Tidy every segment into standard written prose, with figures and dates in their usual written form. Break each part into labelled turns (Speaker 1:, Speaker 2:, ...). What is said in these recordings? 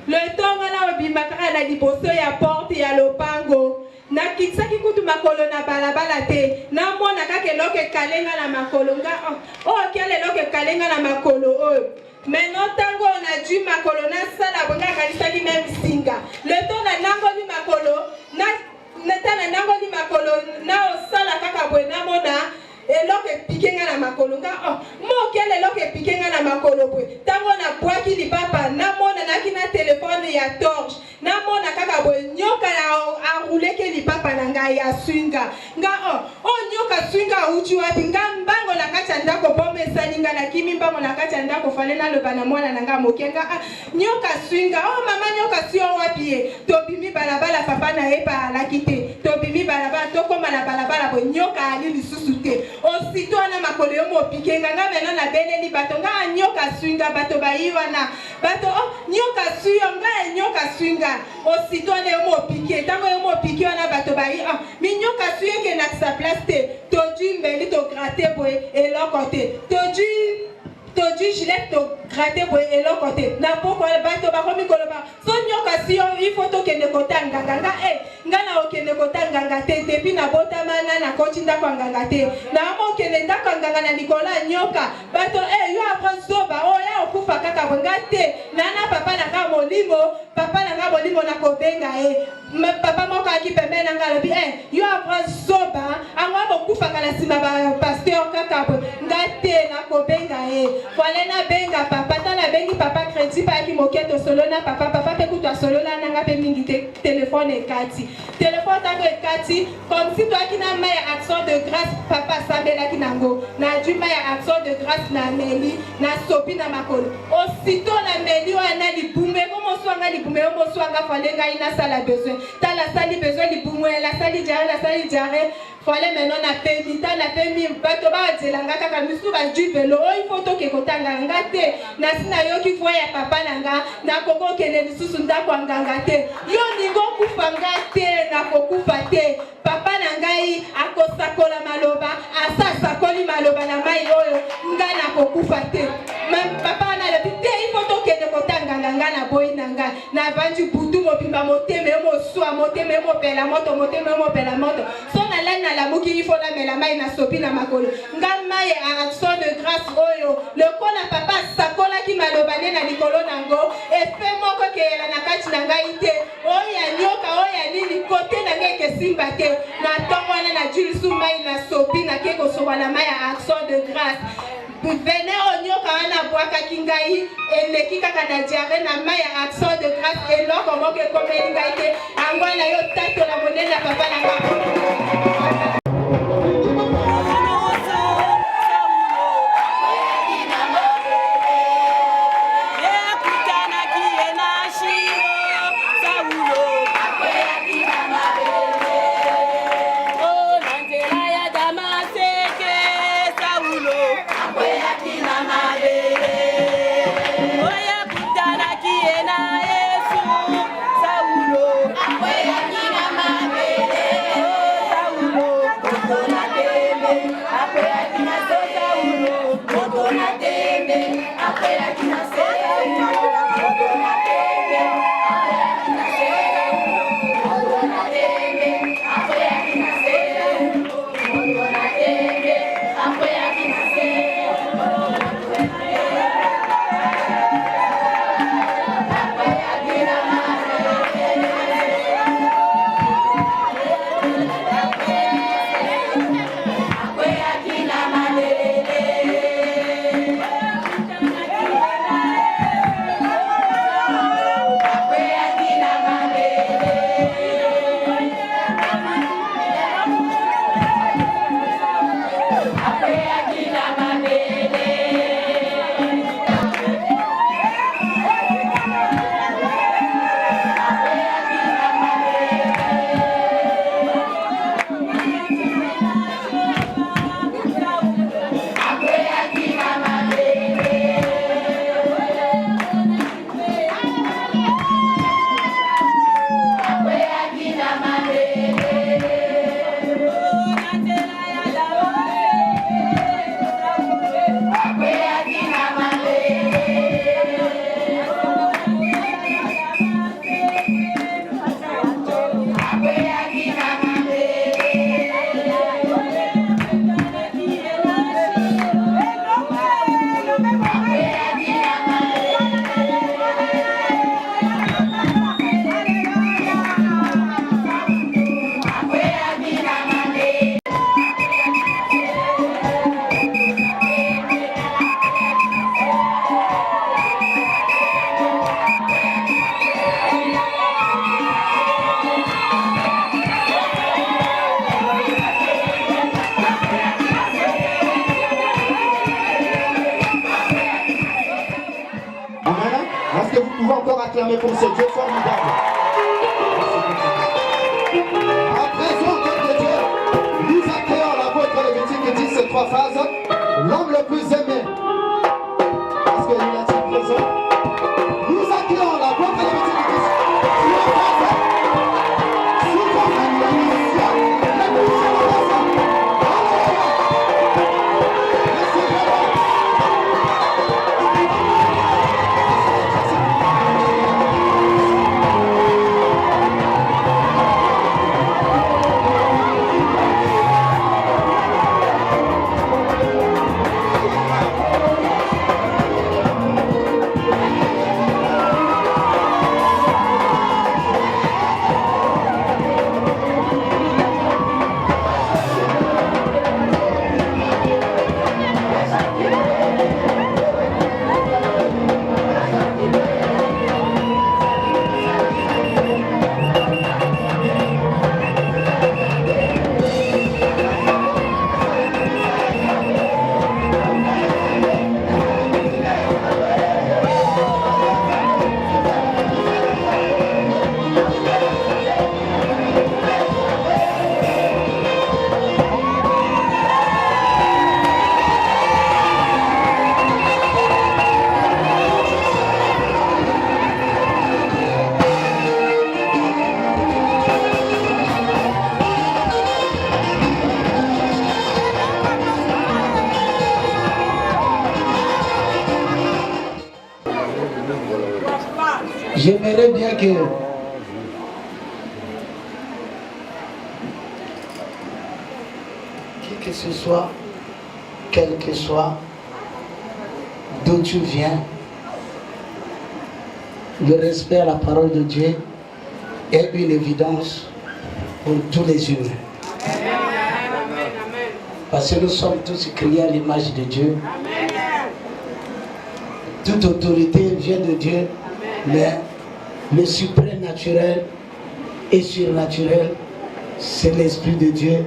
Speaker 1: Le temps là obimaka na liboso ya porte ya lopango na kisaki kutu makolo na balabala te na mona kaka loke kalenga na makolo nga kele loke kalenga na makolo maintenant tango na dû makolo na sala bonga kanisaki même singa le temps na nango ni makolo na tana nango ni makolo na osala kaka bwena mona eloke pikenga na makolo nga mo kele loke pikenga na makolo bwe tango na bwaki lipapa na mona na kina telefone ya torche na mona kaka bwe nyoka na arule ke lipapa na nga ya swinga nga nyoka swinga uchi wapi nga mbango na kacha ndako bombe saninga na kimi mbango na kacha ndako fale na lobana mwana na nga mokenga nyoka swinga mama nyoka sio wapi to bimi balabala papa na epa alakite to bimi balabala to koma na balabala bwe nyoka ali lisusu te osito na makolo yo mopikenga nga mena na beleli bato nga nyoka swinga bato bayiwa na bato nyoka suyo nga nyoka swinga osito na yo mopike tango yo mopike na bato bayi mi nyoka suyo ke na sa place te toji mbeli to gratter boy eloko te toji gilet to gratter boy eloko te na poko bato bakomi koloba so nyoka suyo il faut to kende kotanga nga nga na okende kotanga te depuis na botamana na koti ndako nganga te na mo kende ndako nganga na likola nyoka bato yo apprend zoba ya okufa kaka bonga te nana papa na nga molimo na kobenga papa moko aki pembe na nga lobi yo apprend zoba angwa bokufa kala sima ba pasteur kaka nga te na kobenga fale na benga papa tala bengi papa crédit pa ki moketo solo na papa pe kutwa solo na nga pe mingi téléphone ekati téléphone tango ekati comme si toi qui na maya action de grâce papa sabela kinango na du maya action de grâce na meli na sopi na makolo aussitôt na meli wana libumbe comme swanga libumbe mo swanga falenga ina sala besoin tala sali besoin libumwe la sali jare Fallait maintenant na fait mita na fait mi bato ba zelanga kaka misu ba du velo il faut to ke kotanga ngate na sina yo ki fois ya papa nanga na koko kene lisusu ndako nganga te yo ningo kufa ngate na kokufa te papa nangai akosakola maloba asasa koli maloba na mai oyo nga na kokufa te papa na le te il faut to kene kotanga nganga na boy nanga na vanju butu mobimba moteme mo swa moteme mo pela moto moteme mo pela moto so na lena la muki il faut la mela mai na sopi na makolo ngama ya action de grâce oyo le kona papa sakola ki malobane na likolo nango e fe moko ke la na kati na ngai te oya nyoka oya nini kote na ngai ke simba te na tongo na julisu mai na sopi na ke ko soba na mai ya action de grâce venez au nyoka wana bwaka kingai eleki kaka na diarrhée na mai ya action de grâce et loko moko ekomeli ngai te angwana yo tato la monene na papa na ngai.
Speaker 2: Acclamer pour ce Dieu formidable. À présent, notre Dieu, nous accueillons la vôtre Lévitique qui dit ces trois phases. L'homme le plus aimé. Est-ce qu'il a dit présent? Nous accueillons la vôtre Lévitique qui dit trois phases. Sous votre administration, la mission de la femme.
Speaker 3: Alléluia. J'aimerais bien que qui que ce soit, quel que soit, d'où tu viens, le respect à la parole de Dieu est une évidence pour tous les humains. Parce que nous sommes tous créés à l'image de Dieu. Toute autorité vient de Dieu, mais le supranaturel et surnaturel, c'est l'Esprit de Dieu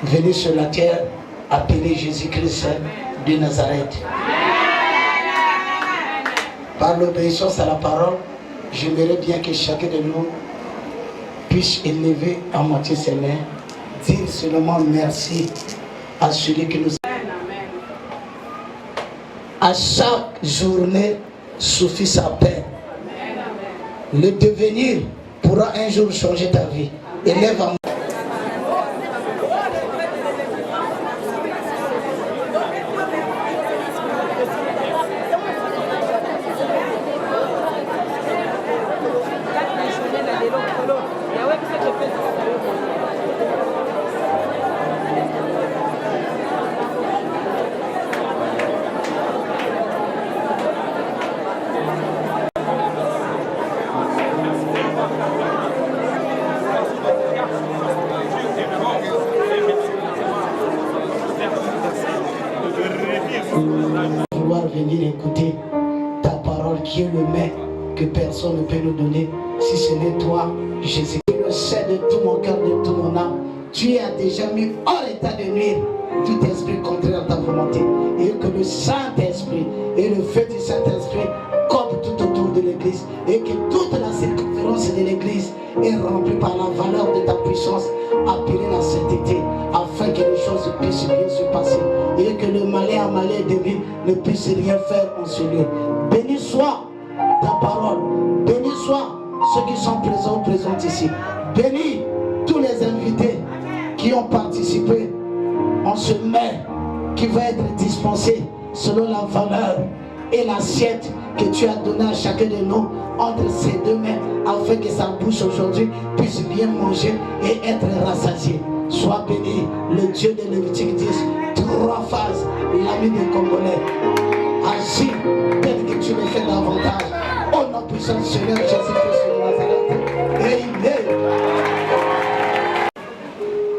Speaker 3: venu sur la terre, appelé Jésus-Christ de Nazareth. Par l'obéissance à la parole, j'aimerais bien que chacun de nous puisse élever à moitié ses mains, dire seulement merci à celui qui nous a. À chaque journée suffit sa paix. Le devenir pourra un jour changer ta vie. Élève à vouloir venir écouter ta parole qui est le mets que personne ne peut nous donner si ce n'est toi, Jésus. Je le sais de tout mon cœur, de tout mon âme. Tu as déjà mis hors état de nuire tout esprit contraire à ta volonté. Et que le Saint-Esprit et le feu du Saint-Esprit copent tout autour de l'Église. Et que toute la circonférence de l'Église est remplie par la valeur de ta puissance, appelée la sainteté, afin que les choses puissent bien se passer. Et que le malin à malin de lui ne puisse rien faire en ce lieu. Béni soit ta parole. Béni soit ceux qui sont présents ou présentes ici. Bénis tous les invités qui ont participé en ce mets qui va être dispensé selon la valeur et l'assiette que tu as donné à chacun de nous entre ces deux mains, afin que sa bouche aujourd'hui puisse bien manger et être rassasiée. Sois béni, le Dieu de Lévitique 10, 3 phases, l'ami des Congolais. Agis tel que tu le fais davantage. Au nom puissant du Seigneur Jésus-Christ de Nazareth. Amen.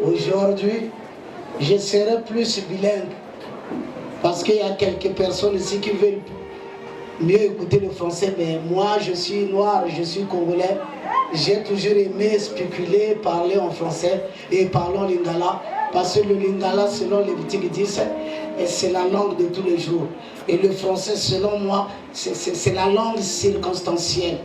Speaker 3: Aujourd'hui, je serai plus bilingue. Parce qu'il y a quelques personnes ici qui veulent mieux écouter le français, mais moi je suis noir, je suis congolais. J'ai toujours aimé spéculer, parler en français et parler en lingala. Parce que le lingala, selon les boutiques disent, c'est la langue de tous les jours. Et le français, selon moi, c'est la langue circonstancielle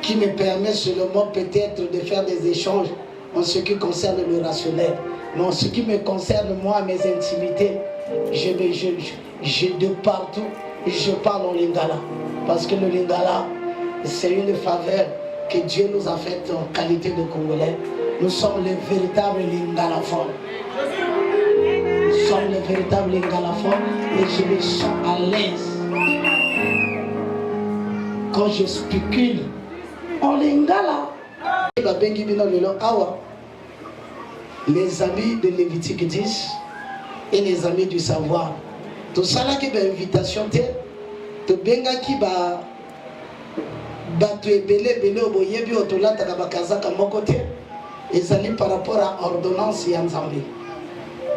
Speaker 3: qui me permet seulement peut-être de faire des échanges en ce qui concerne le rationnel. Mais en ce qui me concerne, moi, mes intimités, de partout, je parle en lingala. Parce que le lingala, c'est une faveur que Dieu nous a faite en qualité de Congolais. Nous sommes les véritables lingalafons. Nous sommes les véritables lingalafons et je me sens à l'aise quand je spécule en lingala. Les amis de Lévitique 10 et les amis du savoir. Tout ça là qui est invitation, tout benga qui va bato ebele bele oboyebi otolata ka bakazaka moko te ezali par rapport à ordonnance ya Nzambe.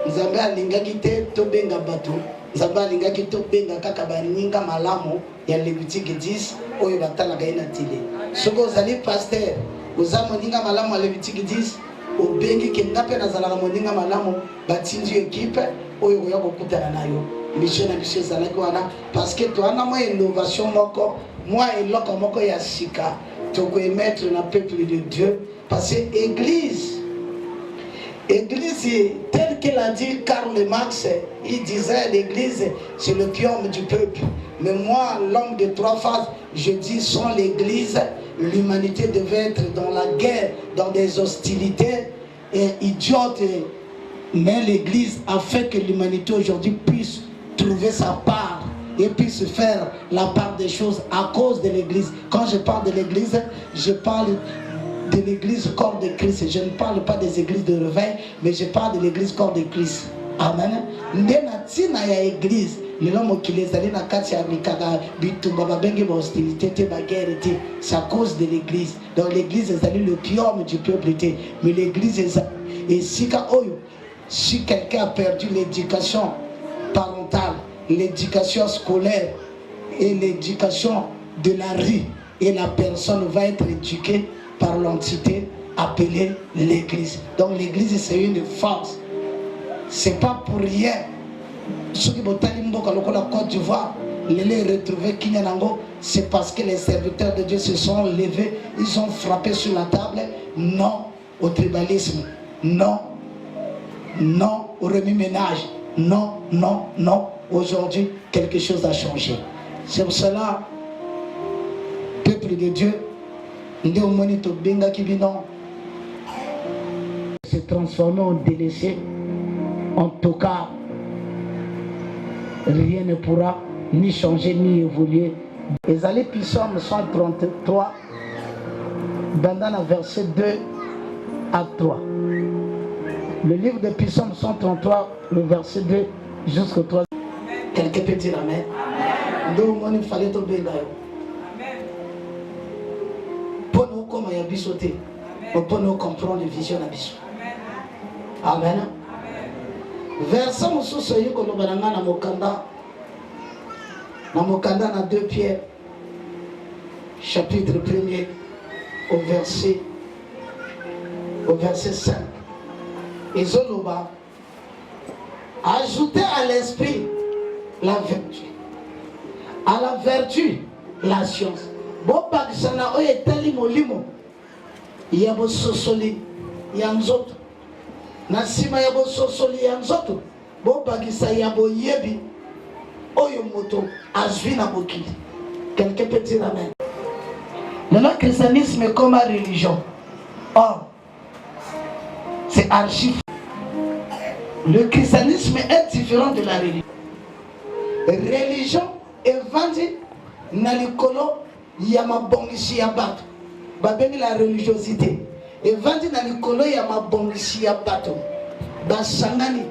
Speaker 3: Nzambe alingaki te to benga bato, Nzambe alingaki to benga kaka baninga malamu ya Lévitique 10 oyo batalaka ina tile. Soko ozali pasteur, oza moninga malamu ya Lévitique 10 obengi kenga pe nazala moninga malamu batindi équipe oyo koya kokutana nayo. Mission na biso ezalaki wana parce que toana mwa innovation moko moi eloko moko ya sika tokoemettre na peuple de Dieu parce que église telle qu'elle a dit Karl Marx, il disait l'église c'est le pion du peuple. Mais moi, l'homme de 3 phases, je dis sans l'église, l'humanité devait être dans la guerre, dans des hostilités idiotes. Mais l'église a fait que l'humanité aujourd'hui puisse trouver sa part et puisse faire la part des choses à cause de l'église. Quand je parle de l'église, je parle de l'église corps de Christ. Je ne parle pas des églises de réveil, mais je parle de l'église corps de Christ. Amen. Ndenatina ya église. C'est à cause de l'église. Donc l'église est le pium du peuple. Mais l'église est. Et si quelqu'un a perdu l'éducation parentale, l'éducation scolaire et l'éducation de la rue, et la personne va être éduquée par l'entité appelée l'église. Donc l'église c'est une force. C'est pas pour rien. Ceux qui ont la Côte d'Ivoire, les retrouver Kinyanango, c'est parce que les serviteurs de Dieu se sont levés, ils ont frappé sur la table. Non au tribalisme, non, non au remis-ménage, non, non, non. Aujourd'hui, quelque chose a changé. C'est pour cela, peuple de Dieu, se transformer en délaissé. En tout cas, rien ne pourra ni changer ni évoluer. Les allées Psaume 133, dans le verset 2 à 3. Le livre de Psaume 133, le verset 2 jusqu'au 3. Quelqu'un peut dire Amen. Donc, il fallait tomber là. Pour nous, comme il y a bisoté, pour nous comprendre les visions de la vision. Amen. Verset Moussou Kolobananga na Mokanda na 2 Pierre, chapitre 1er, au verset 5. Et Zoloba, ajoutez à l'esprit la vertu, à la vertu la science. Bon bakisana oye tali molimo, yabo sosoli yanzoto. Nasima yabo sosoli yanzoto, bon bakisa yabo yebi, oyo moto azvina bokili. Quelqu'un peut dire amen. Le christianisme est comme une religion. Or, c'est archi. Le christianisme est différent de la religion. Religion évangile na likolo ya mabongisi ya bato. Babengi la religiosité. Évangile na likolo ya mabongisi ya bato. Basangani.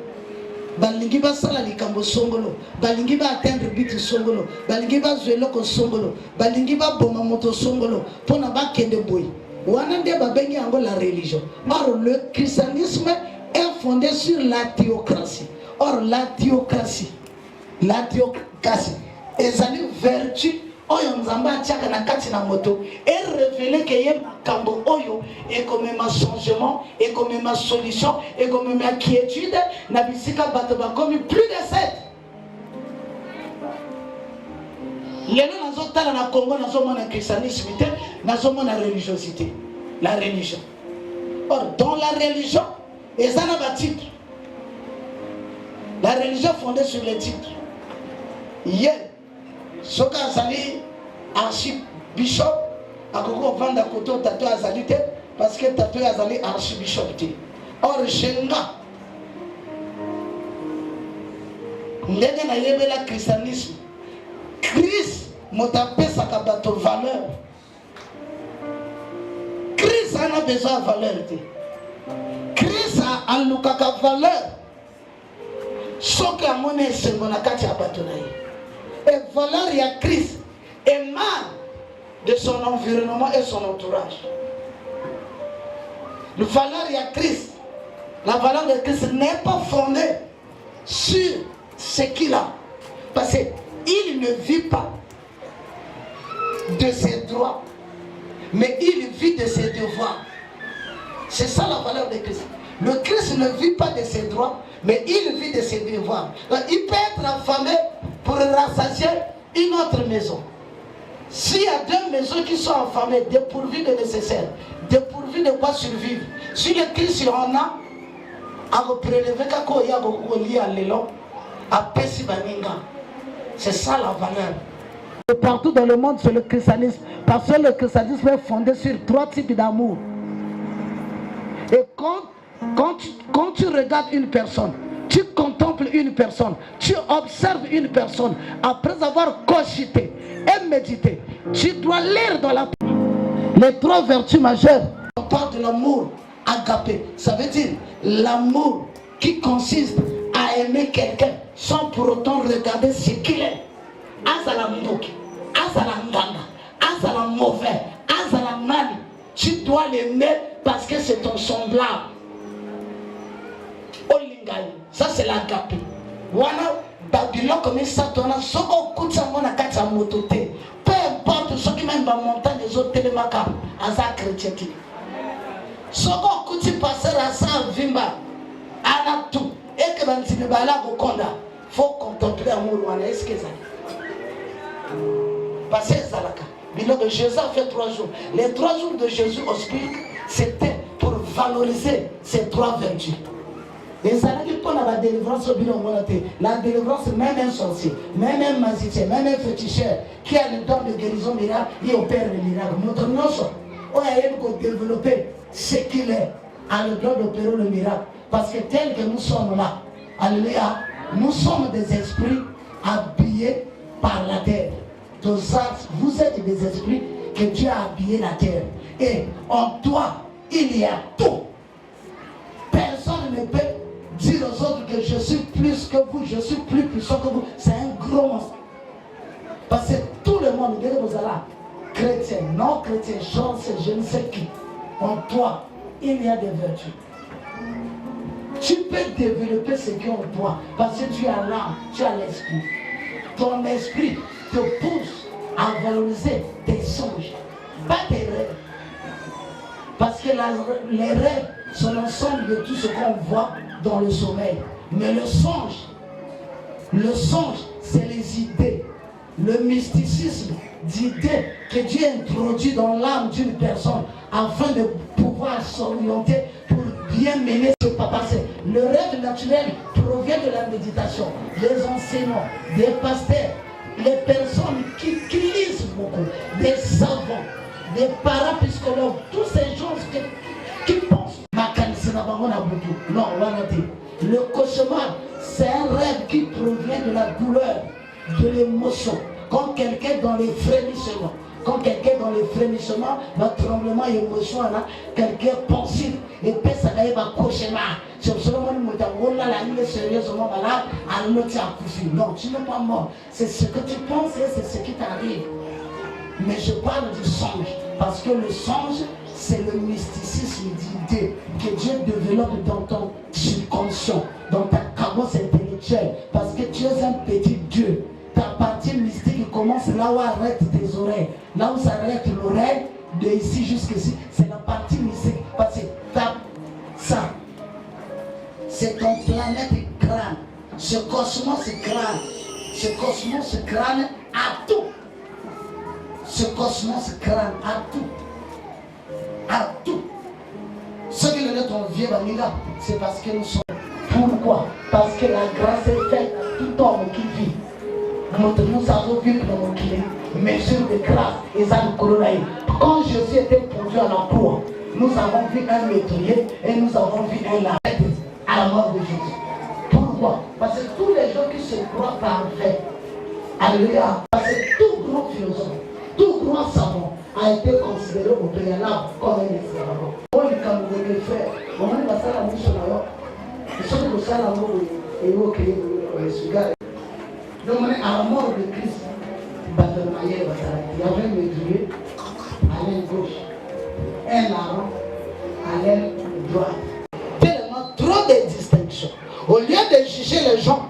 Speaker 3: Balingi basala likambo songolo. Balingi ba atteindre but songolo. Balingi ba zweloko songolo. Balingi ba boma moto songolo. Pona ba kende boy. Wana nde babengi yango la religion. Or le christianisme est fondé sur la théocratie. Or la théocratie, ezali vertu oyo nzamba atiaka na kati na moto et révéler que ye makambo oyo ekomema changement, ekomema solution, ekomema quiétude na bisika bato bakomi plus de 7. Lelo nazotala na Congo nazomona christianisme te, nazomona religiosité, la religion. Or dans la religion ezana ba titre. La religion fondée sur les titres. Hier, soka azali archibishop akoko vanda koto tato azali te parce que tato azali archibishop te. Or Shenga ndenge na yebela christianisme Christ motapesaka bato valeur. Christ a besoin de valeur te. Christ a alukaka valeur. Soki amone esengo na kati ya bato na ye. Et valeur ya Christ émane de son environnement et son entourage. La valeur ya Christ, la valeur de Christ n'est pas fondée sur ce qu'il a. Parce qu'il ne vit pas de ses droits, mais il vit de ses devoirs. C'est ça la valeur de Christ. Le Christ ne vit pas de ses droits, mais il vit de ses devoirs. Donc, il peut être affamé pour rassasier une autre maison. S'il y a 2 maisons qui sont affamées, dépourvues de nécessaire, dépourvues de quoi survivre, si le Christ en a, à prélever kako ya gokolia lelo, à pesi baninga. C'est ça la valeur. Partout dans le monde, c'est le christianisme. Parce que le christianisme est fondé sur 3 types d'amour. Et quand tu regardes une personne, tu contemples une personne, tu observes une personne, après avoir cogité et médité, tu dois lire dans la... Les 3 vertus majeures. On parle de l'amour agapé. Ça veut dire l'amour qui consiste à aimer quelqu'un sans pour autant regarder ce qu'il est. Azala mdoki, azala nganga, azala mauvais, azala nani. Tu dois l'aimer parce que c'est ton semblable. Olingai, ça c'est l'agapé. Voilà, Babylone comme ça, tu as soko kutsango na kata motote. Peu importe ce qui m'a montagne des autres télémaka, aza chrétien. Soko kuti passer à ça vimba, anatu, et que dans le bala gokonda, faut contempler amour wana. Est-ce que ça? Passer zalaka. Bilan Jésus a fait 3 jours. Les 3 jours de Jésus au spirit, c'était pour valoriser ces 3 vertus. Et ça n'a pas la délivrance au bilan. La délivrance, même un sorcier, même un magicien, même un féticheur qui a le don de guérison miracle, il opère le miracle. Montre-nous ça. On a développé ce qu'il est, à le don d'opérer le miracle. Parce que tel que nous sommes là, alléluia, nous sommes des esprits habillés par la terre. Vous êtes des esprits que Dieu a habillé la terre. Et en toi, il y a tout. Personne ne peut dire aux autres que je suis plus que vous, je suis plus puissant que vous. C'est un gros mensonge. Parce que tout le monde, vous allez chrétien, non chrétien, je ne sais qui. En toi, il y a des vertus. Tu peux développer ce qui est en toi. Parce que tu as l'âme, tu as l'esprit. Ton esprit te pousse à valoriser tes songes, pas tes rêves. Parce que les rêves sont l'ensemble de tout ce qu'on voit dans le sommeil. Mais le songe, c'est les idées, le mysticisme d'idées que Dieu introduit dans l'âme d'une personne afin de pouvoir s'orienter pour bien mener ce papa. Le rêve naturel provient de la méditation, des enseignants, des pasteurs, les personnes qui lisent beaucoup, des savants, des parapsychologues, tous ces gens qui pensent. Non, le cauchemar, c'est un rêve qui provient de la douleur, de l'émotion. Quand quelqu'un est dans les frémissements, votre tremblement et émotion, quelqu'un pensif, et puis ça va être un cauchemar. C'est seulement la nuit sérieusement malade, non, tu n'es pas mort. C'est ce que tu penses et c'est ce qui t'arrive. Mais je parle du songe, parce que le songe, c'est le mysticisme d'idées que Dieu développe dans ton subconscient, dans ta carence intellectuelle, parce que tu es un petit Dieu. Ta partie mystique commence là où arrête tes oreilles. Là où s'arrête l'oreille, de ici jusqu'ici, c'est la partie mystique. Parce que ça, c'est ton planète crâne. Ce cosmos crâne. Ce cosmos crâne a tout. Ce cosmos crâne a tout. A tout. Ce qui est ton vieux Vanilla, c'est parce que nous sommes. Pourquoi? Parce que la grâce est faite à tout homme qui vit. Nous avons vu dans nos clés, mesure de grâce et ça nous colonne. Quand Jésus était pourvu à la croix, nous avons vu un métrier et nous avons vu un arrêt à la mort de Jésus. Pourquoi? Parce que tous les gens qui se croient parfaits, alléluia, parce que tout grand philosophe, tout grand savant a été considéré au préalable comme un esclave. On est comme des frères, on est passé à la mission d'ailleurs. Ils sont au salon et au Sugar. Donc, à la mort de Christ, il y avait un médrier à l'aile gauche, un larron à l'aile droite. Tellement trop de distinctions. Au lieu de juger les gens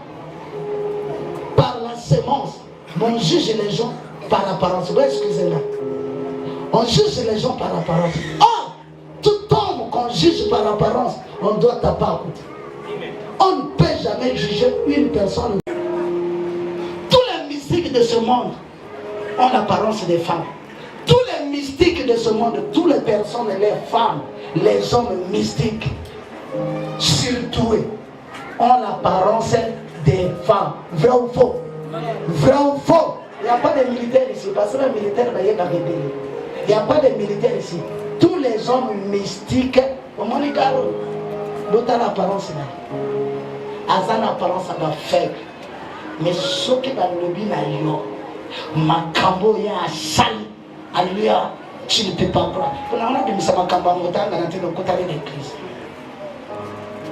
Speaker 3: par la sémence, on juge les gens par l'apparence. Excusez-moi. On juge les gens par l'apparence. Or, tout homme qu'on juge par l'apparence, on doit taper à côté. On ne peut jamais juger une personne. De ce monde ont l'apparence des femmes. Tous les mystiques de ce monde, toutes les personnes, les femmes, les hommes mystiques, surtout, ont l'apparence des femmes. Vrai ou faux? Vrai ou faux? Il n'y a pas de militaires ici. Parce que les militaires, il n'y a pas de militaires ici. Tous les hommes mystiques, comment les gars, l'autre l'apparence là. aza na apparence aba faible. Mais soki balobi na yo makambo ya asali, alléluia, tu ne peux pas croire. Pour la bimisa makambo ngotanga na te lokota na l'église.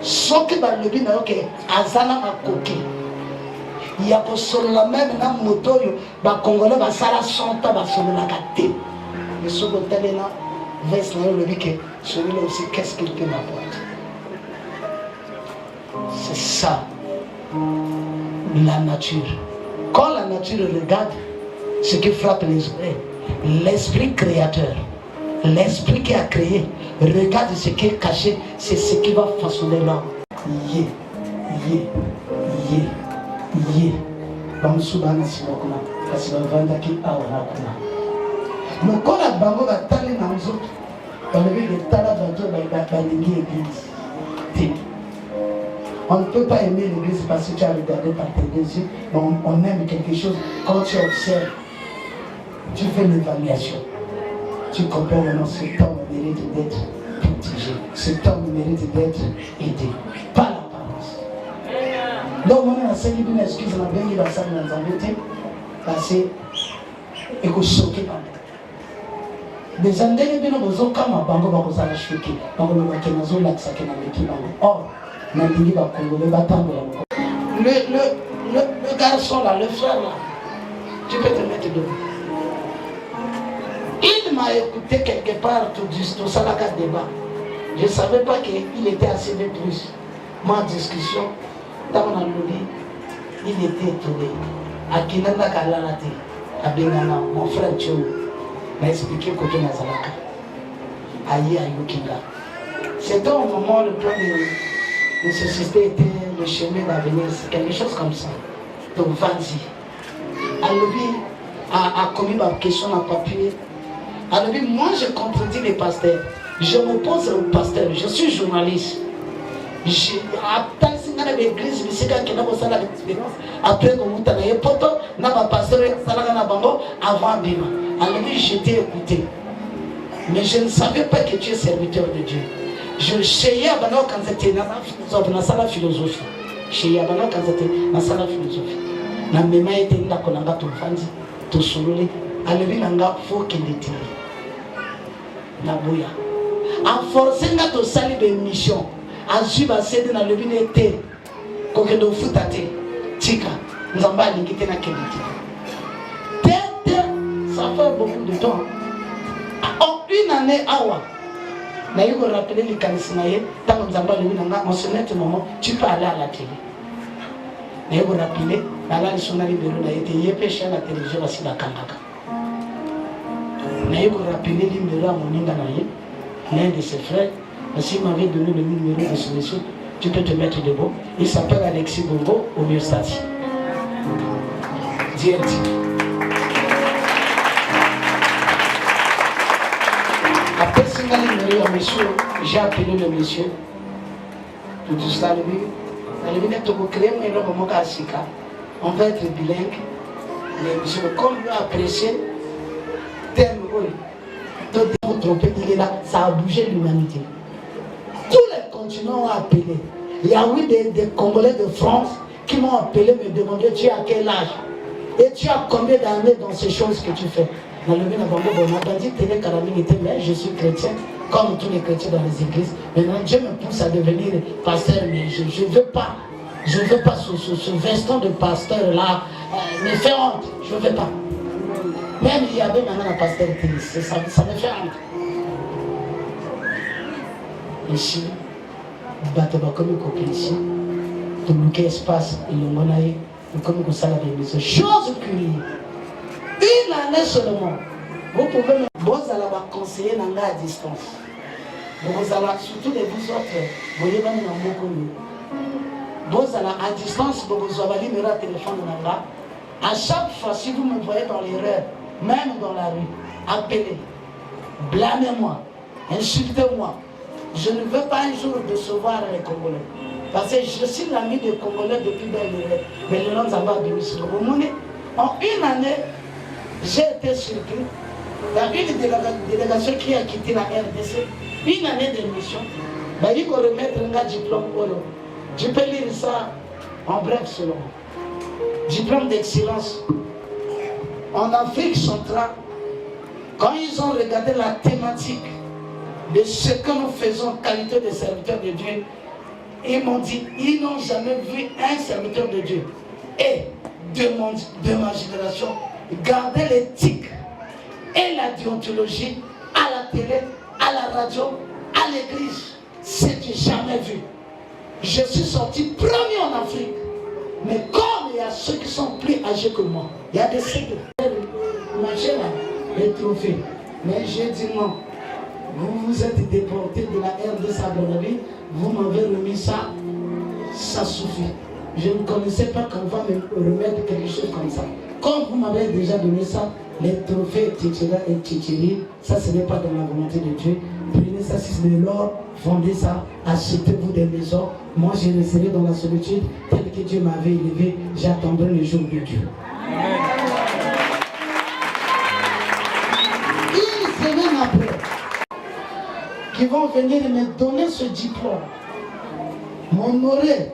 Speaker 3: Soki balobi na yo ke azana makoki ya kosolola même na moto oyo bakongole basala 100 ans basololaka te. Mais soki otali na veste na yo olobi ke celui-là aussi qu'est-ce qu'il peut m'apporter. C'est ça la nature. Quand la nature regarde ce qui frappe les oreilles, l'esprit créateur, l'esprit qui a créé, regarde ce qui est caché, c'est ce qui va façonner l'homme. Yé, yé, yé, yé. Bamusubana sinokuna, kasi bavandaki awana kuna. Lokola bango batali na nzoto, balobi de tala bato balingi église. On ne peut pas aimer l'église parce que tu as regardé par tes yeux, mais on aime quelque chose quand tu observes. Tu fais l'évaluation. Tu comprends maintenant cet homme mérite d'être protégé. Cet homme mérite d'être aidé. Pas l'apparence. Donc, on a enseigné une excuse, on a bien dit dans ça, dans un métier, parce que vous choquez par nous. Des années, nous avons besoin comme un bango, nous avons choqué. Nous avons besoin de nous avons choqué. Or, le garçon là, le frère là, tu peux te mettre debout. Il m'a écouté quelque part tout ça, la débat. Je ne savais pas qu'il était assez de plus. Moi, en discussion, dans mon lobby, il était étonné. À Kinanda Kalalate, à Bengana, mon frère Tchou, m'a expliqué côté Nazalaka. Aïe, Ayukinga. C'était au moment le plan de société était le chemin d'avenir, c'est quelque chose comme ça. Donc, vas-y. Alobi a commis ma question en papier. Alobi, moi je contredis les pasteurs. Je m'oppose aux pasteurs. Je suis journaliste. Après, avant Bima. Alobi, je t'ai écouté. Mais je ne savais pas que tu es serviteur de Dieu. Je chez Abano quand c'était dans la philosophie. Chez Abano quand c'était dans la philosophie. Na mema était là qu'on a tout fanzi, tout sololé. Alevi nanga faut qu'il était. Na bouya. En forcer na to sali de mission. En suivre céder na levi n'était. Koke do futate. Tika. Nzamba lingite na keliti. Tête, ça fait beaucoup de temps. En une année awa. Na yuko rappeler les kanisinaye. Tant nzamba levi nanga en ce moment tu peux aller à la télé. Na yuko rappeler. Nala lisona libero na été yepesha la télévision basi la kangaka. Na yuko rappeler numéro à moninga na ye. L'un de ses frères, s'il m'avait donné le numéro de ce monsieur, tu peux te mettre debout. Il s'appelle Alexis Bongo au Miostati. DLT. Après ce numéro à monsieur, j'ai appelé le monsieur. Pour tout ça, on va être bilingue. Mais monsieur, comme il a apprécié, terme, vous trompez, il est là, ça a bougé l'humanité. Tous les continents ont appelé. Il y a eu des Congolais de France qui m'ont appelé, me demander tu as quel âge et tu as combien d'années dans ces choses que tu fais. Mais je suis chrétien, comme tous les chrétiens dans les églises. Maintenant, Dieu me pousse à devenir pasteur, mais je ne veux pas. Je ne veux pas ce veston de pasteur là, me fait honte. Je ne veux pas. Même il y avait maintenant un pasteur télé, ça me fait honte. Ici, Bateba comme une copine ici, tout le espace, il y a un monaï, comme une salle de maison. Chose curieuse. Une année seulement, vous pouvez me. Vous allez conseiller à distance. Vous allez, surtout les vous autres, vous voyez même dans beaucoup de. Vous allez à distance, vous avez numéro de téléphone de Nanga. À chaque fois, si vous me voyez dans l'erreur, même dans la rue, appelez, blâmez-moi, insultez-moi. Je ne veux pas un jour décevoir les Congolais. Parce que je suis l'ami des Congolais depuis mais le nom d'Amba de M. En une année, j'ai été surpris. Il y a une délégation qui a quitté la RDC. Une année d'émission. Il faut remettre un diplôme. Je peux lire ça En bref, selon moi. Diplôme d'excellence. En Afrique centrale, quand ils ont regardé la thématique de ce que nous faisons en qualité de serviteurs de Dieu, ils m'ont dit, ils n'ont jamais vu un serviteur de Dieu. Et de ma génération, garder l'éthique et la déontologie à la télé, à la radio, à l'église. C'est du jamais vu. Je suis sorti premier en Afrique. Mais comme il y a ceux qui sont plus âgés que moi, il y a des cycles. Marcher là, les trophées. Mais j'ai dit non. Vous vous êtes déportés de la ère de Sabonnerie, vous m'avez remis ça, ça suffit. Je ne connaissais pas qu'on va me remettre quelque chose comme ça. Comme vous m'avez déjà donné ça, les trophées Tchitchira et Tchitchiri, ça ce n'est pas dans la volonté de Dieu. Prenez ça si c'est de l'or, vendez ça, achetez-vous des maisons. Moi je resterai dans la solitude, tel que Dieu m'avait élevé, j'attendrai le jour de Dieu. Amen. Une semaine après, qui vont venir me donner ce diplôme, m'honorer,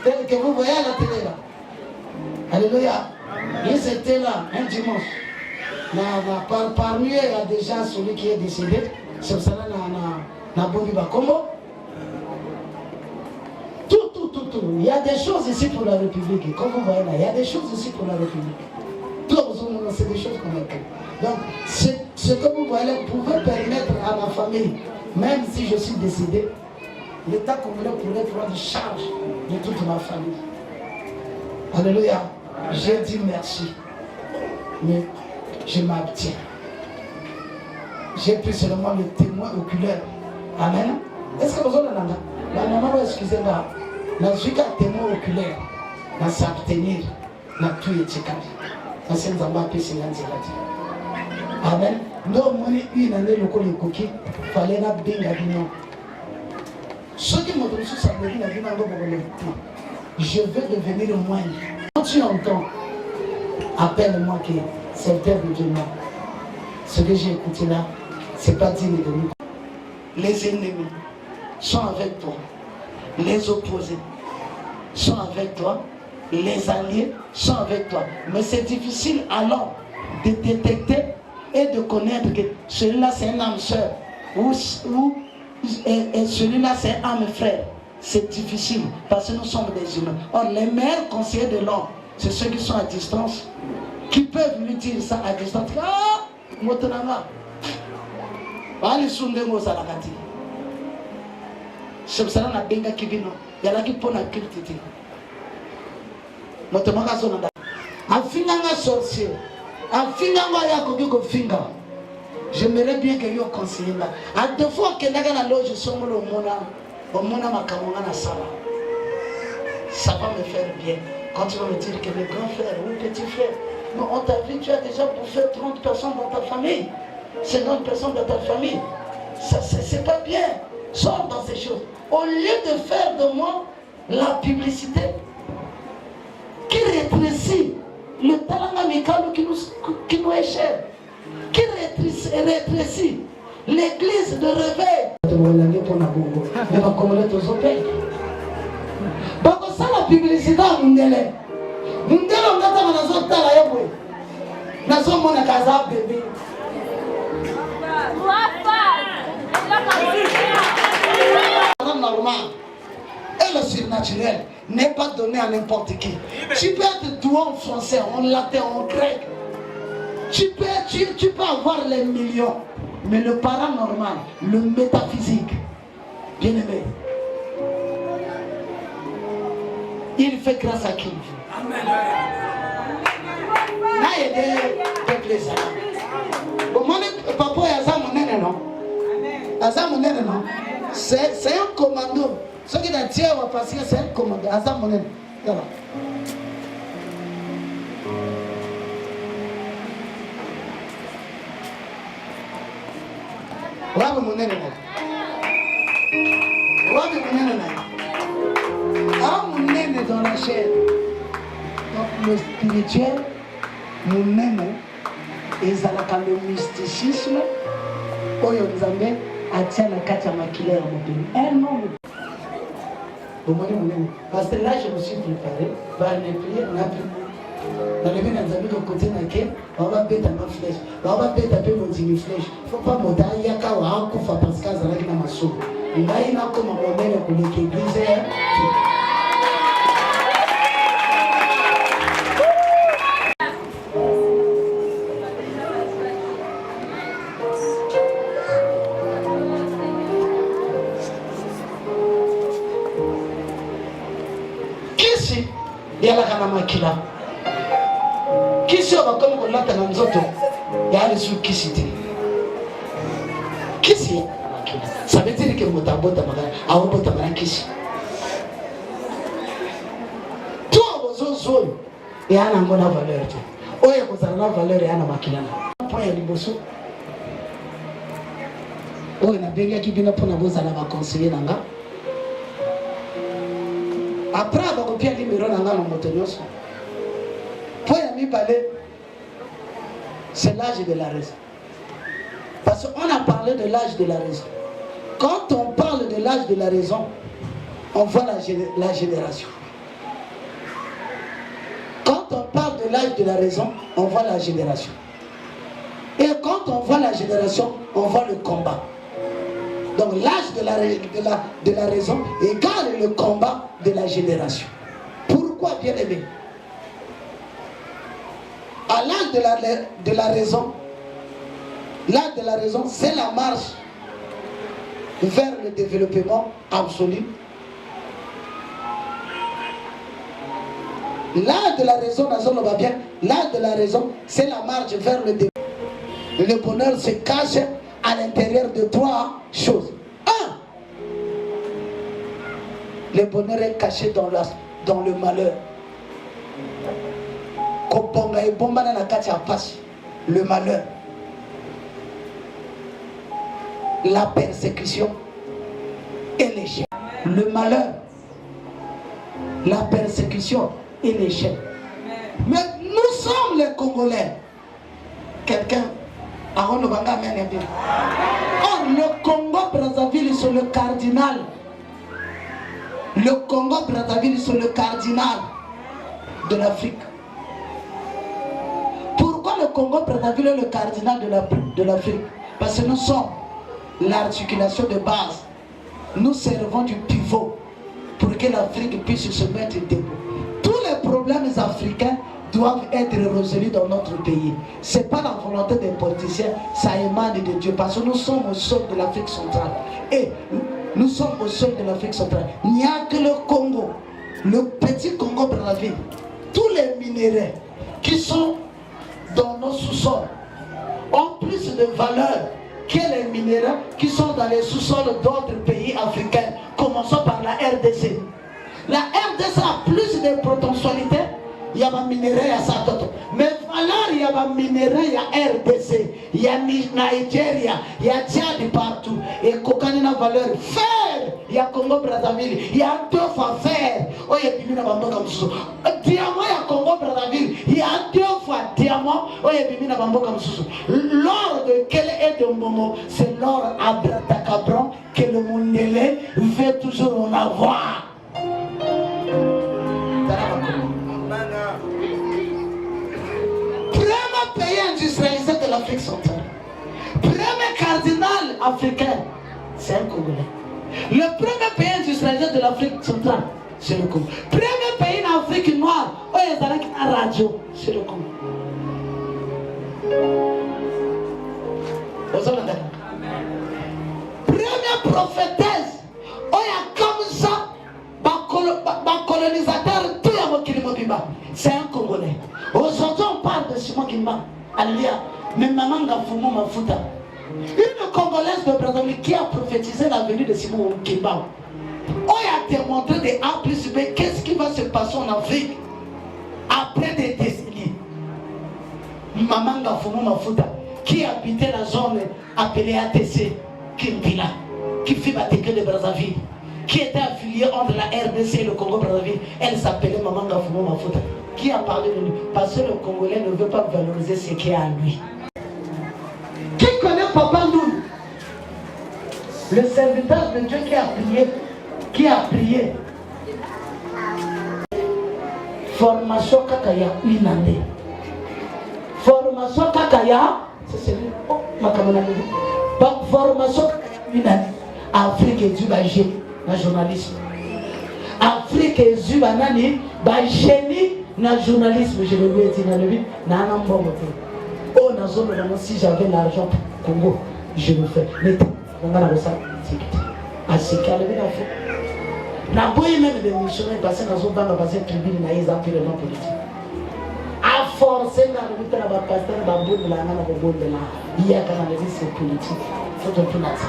Speaker 3: tel que vous voyez à la télé là. Alléluia. Ils étaient là un dimanche. Parmi eux, il y a déjà celui qui est décédé. C'est ça là, na Bobiba Kombo. Tout. Il y a des choses ici pour la République. Et comme vous voyez là, il y a des choses ici pour la République. C'est des choses qu'on a fait. Donc, ce que vous voyez, vous pouvez permettre à ma famille, même si je suis décédé, l'État congolais pourrait prendre charge de toute ma famille. Alléluia. J'ai dit merci. Mais je m'abstiens. J'ai pris seulement le témoin oculaire. Amen. Est-ce que vous avez la maman, excusez-moi, la suite à témoin oculaire, na s'abstenir, na tout étiquette. Na c'est un peu plus Amen. Non, moi, une année, le col coquille, fallait la binga bino. Ceux qui m'ont donné ça, je veux devenir moine. Quand tu entends, appelle-moi qui c'est le Père de Dieu. Ce que j'ai écouté là, c'est pas digne de nous. Les ennemis sont avec toi. Les opposés sont avec toi. Les alliés sont avec toi. Mais c'est difficile alors de détecter et de connaître que celui-là c'est un âme sœur ou celui-là c'est un âme frère. C'est difficile parce que nous sommes des humains. Or, les meilleurs conseillers de l'homme, c'est ceux qui sont à distance, qui peuvent lui dire ça à distance. Ah, Motonanga. Allez, Sundengo Salakati. C'est ça la benga qui vient. Il y a là qui pone la culture. Motomanga Sonanda. Afinanga sorcier. Afinanga Yakogo Finga. J'aimerais bien que vous conseillez là. À deux fois que la loge sombre au Mona. Ça va me faire bien. Quand tu vas me dire que mes grands frères ou petits frères, mais on t'a vu, tu as déjà bouffé 30 personnes dans ta famille, 50 personnes dans ta famille. Ça, c'est pas bien. Sors dans ces choses. Au lieu de faire de moi la publicité qui rétrécit le talent amical qui nous est cher, qui rétrécit l'église de réveil. Donc ça la publicité à Mundele. Mundele on a dans la yabwe. Nazo mona kaza bébé. Normal. Et le surnaturel n'est pas donné à n'importe qui. Tu peux être doué en français, en latin, en grec. Tu peux avoir les millions. Mais le paranormal, le métaphysique, bien aimé, il fait grâce à qui? Amen. C'est un commando. Ce qui est tiré parce que c'est un commando. Rabe munene na. Rabe munene na. Ah munene dans la chair. Donc le spirituel, munene, ezalaka le mysticisme. Oyo Nzambe atia na kati ya makila ya mobili. Un nom. Parce que là, je me suis préparé. Les prières, on a pris. Dans les mêmes amis de côté, on va mettre ma flèche. On va mettre un peu mon flèche. Il ne faut pas monter. Il y a qu'à avoir un coup parce que ça va être ma soupe. Il va y avoir comme un modèle pour l'église. Kisi, il y a la Kanamakila. Kisi, on va comme on l'a dans nous autres. Il y a les sous Kisi. Kisi, ça veut dire que Motambo Tamara a un bon Tamara Kisi. Toi, vos zones, il y a une bonne valeur. Oh, il y a une valeur et une makila. Point à l'imbosso. Oh, il y a bien qui vient pour nous avoir conseillé Nanga. Après, on va copier le numéro Nanga dans Motonos. Point à mi parler. C'est l'âge de la raison. Parce qu'on a parlé de l'âge de la raison. Quand on parle de l'âge de la raison, on voit la génération. Quand on parle de l'âge de la raison, on voit la génération. Et quand on voit la génération, on voit le combat. Donc l'âge de la raison égale le combat de la génération. Pourquoi, bien aimé? À l'âge de la raison, l'âge de la raison, c'est la marche vers le développement absolu. L'âge de la raison, l'âge de la raison, c'est la marche vers le développement. Le bonheur se cache à l'intérieur de trois choses. Un, le bonheur est caché dans le malheur. Le malheur, la persécution et l'échec. Le malheur, la persécution et l'échec. Mais nous sommes les Congolais. Quelqu'un or le Congo-Brazzaville c'est le cardinal. Le Congo-Brazzaville c'est le cardinal de l'Afrique. Pourquoi le Congo-Brazzaville est le cardinal de l'Afrique? Parce que nous sommes l'articulation de base. Nous servons du pivot pour que l'Afrique puisse se mettre debout. Tous les problèmes africains doivent être résolus dans notre pays. Ce n'est pas la volonté des politiciens, ça émane de Dieu. Parce que nous sommes au sol de l'Afrique centrale. Et nous sommes au sol de l'Afrique centrale. Il n'y a que le Congo, le petit Congo-Brazzaville. Tous les minéraux qui sont dans nos sous-sols ont plus de valeur que les minéraux qui sont dans les sous-sols d'autres pays africains. Commençons par la RDC. La RDC a plus de potentialité. Il y a un minéral, il y a ça. Mais valeur, il y a un minéral, il y a RDC, il y a Nigeria, il y a Tchad partout. Et Kokanina valeur, fer, il y a Congo-Brazzaville, il y a 2 fois fer. Oh, il y a Bimina Bamboka Moussou. Diamant, il y a Congo-Brazzaville, il y a 2 fois diamant. Oh, il y a Bimina Bamboka Moussou. L'or de quel est de Momo? C'est l'or à Bratakabron que le Mounélé veut toujours en avoir. Premier pays industrialisé de l'Afrique centrale. Premier cardinal africain, c'est un Congolais. Le premier pays industrialisé de l'Afrique centrale, c'est le Congo. Premier pays en Afrique noire, où il y a une radio, c'est le Congo. Première prophétesse, où il y a comme ça, colonisateur, tout le monde, c'est un Congolais. Aujourd'hui, on parle de Simon Kimba. Alléluia. Mais maman Gafumo Mafuta. Une Congolaise de Brazzaville qui a prophétisé la venue de Simon Kimba. On a démontré des A plus B. Qu'est-ce qui va se passer en Afrique après des décennies? Maman Gafumo Mafuta qui habitait la zone appelée ATC Kimpila, qui fit Batéke de Brazzaville, qui était affiliée entre la RDC et le Congo-Brazzaville. Elle s'appelait Maman Gafumo Mafuta. Qui a parlé de lui? Parce que le Congolais ne veut pas valoriser ce qu'il y a à lui. Qui connaît Papa Ndoul? Le serviteur de Dieu qui a prié Formation Kakaya, une année. Formation Kakaya, c'est celui. Oh, ma camarade. Formation Kakaya, une année. Afrique et du Bagé, le journalisme. Afrique et du Banani, Bagénie, le journalisme. Je le lui ai dit dans le vide, n'a pas bon. Oh, dans zone si j'avais l'argent pour Congo, je le fais. Mais on a la recette. À ce qu'il y a le vide. Na boye même des missionnaires passés dans une banque passée tribune na ils appellent le nom politique. À forcer na le but na pasteur na boule la na na boule la. Il y a quand même c'est politique. Faut tout nazi.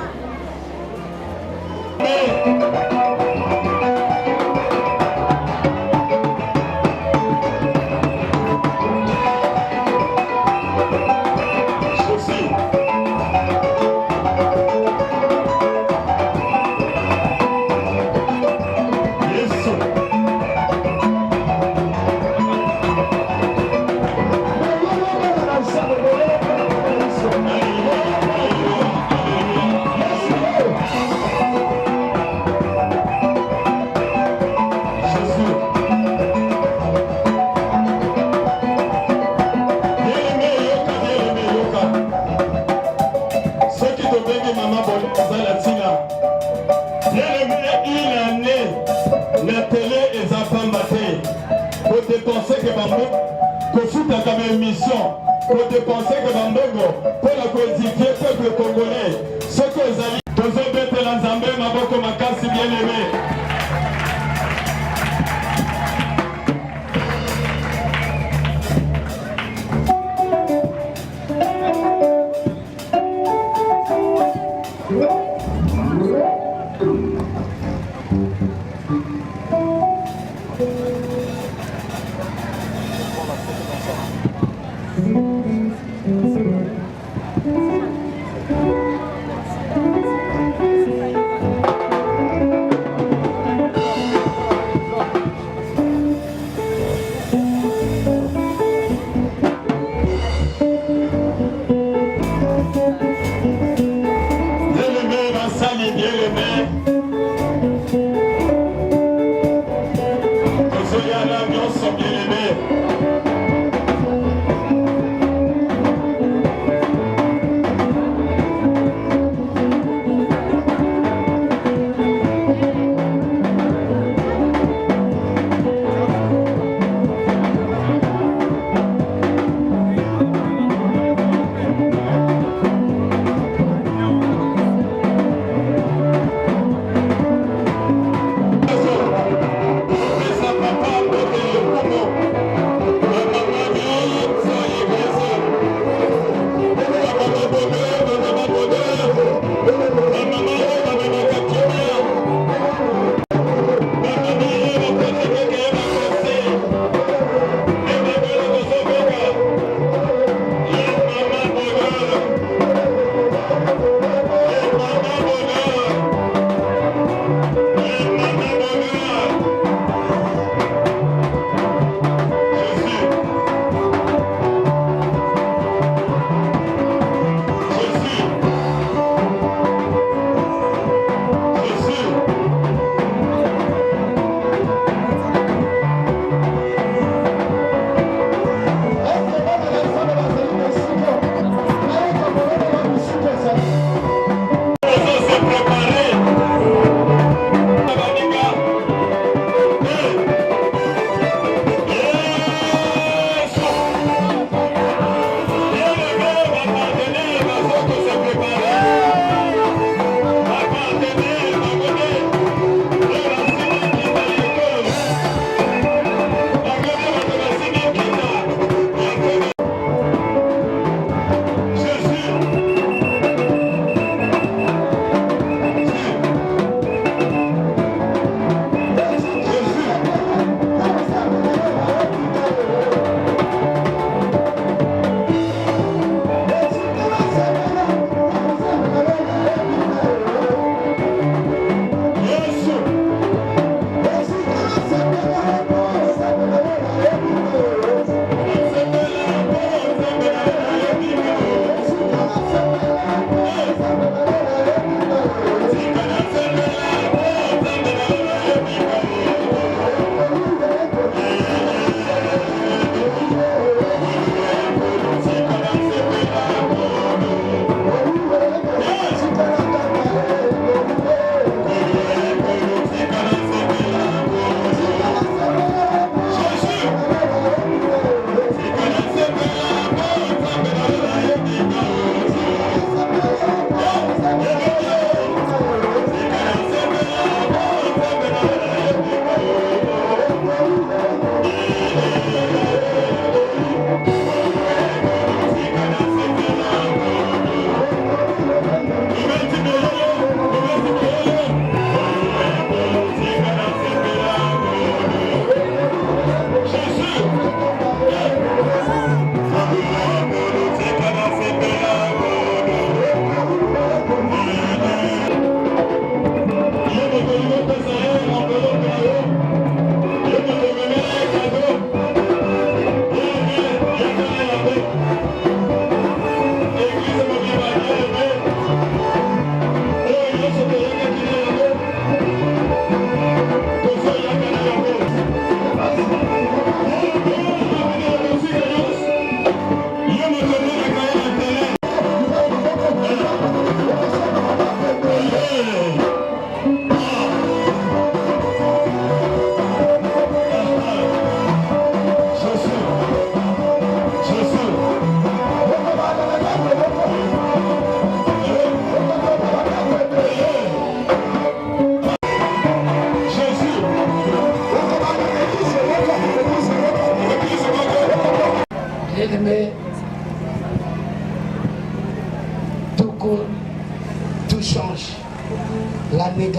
Speaker 4: Pour dépenser que dans Bongo, pour la coédifier le peuple congolais, ce que vous allez, Tozobete Lanzambe, Maboko Makasi bien-aimé.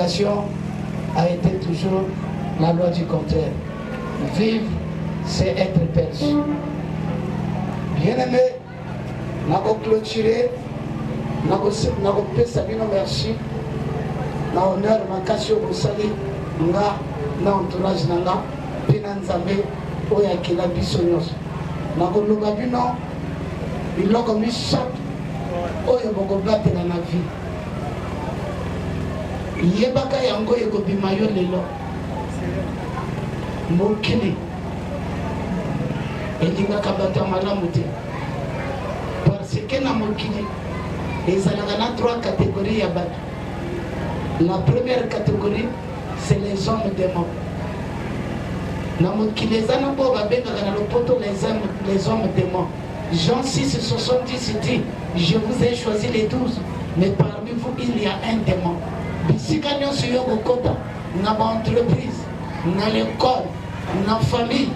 Speaker 3: l'éducation a été toujours la loi du contraire. Vivre, c'est être perdu. Bien-aimé, nous avons clôturé, nous avons fait merci. Nous avons honneur, nous avons sali, nous avons entourage, nous avons pinanzamé, oya kila biso nyos. Nous avons lobabino, il a commis chaque oya bokobate dans la vie. Yebaka yango yekobima yo lelo. Mokili elingaka bato ya malamu te parce que na mokili ezalaka na 3 catégories ya bato. La première catégorie c'est les hommes démons. Na mokili eza na bo babengaka na lopoto les hommes démons. Jean 6, 70 dit je vous ai choisi les 12 mais parmi vous il y a un démon. Bisika nyonso yo kokota na baentreprise na l'école na famille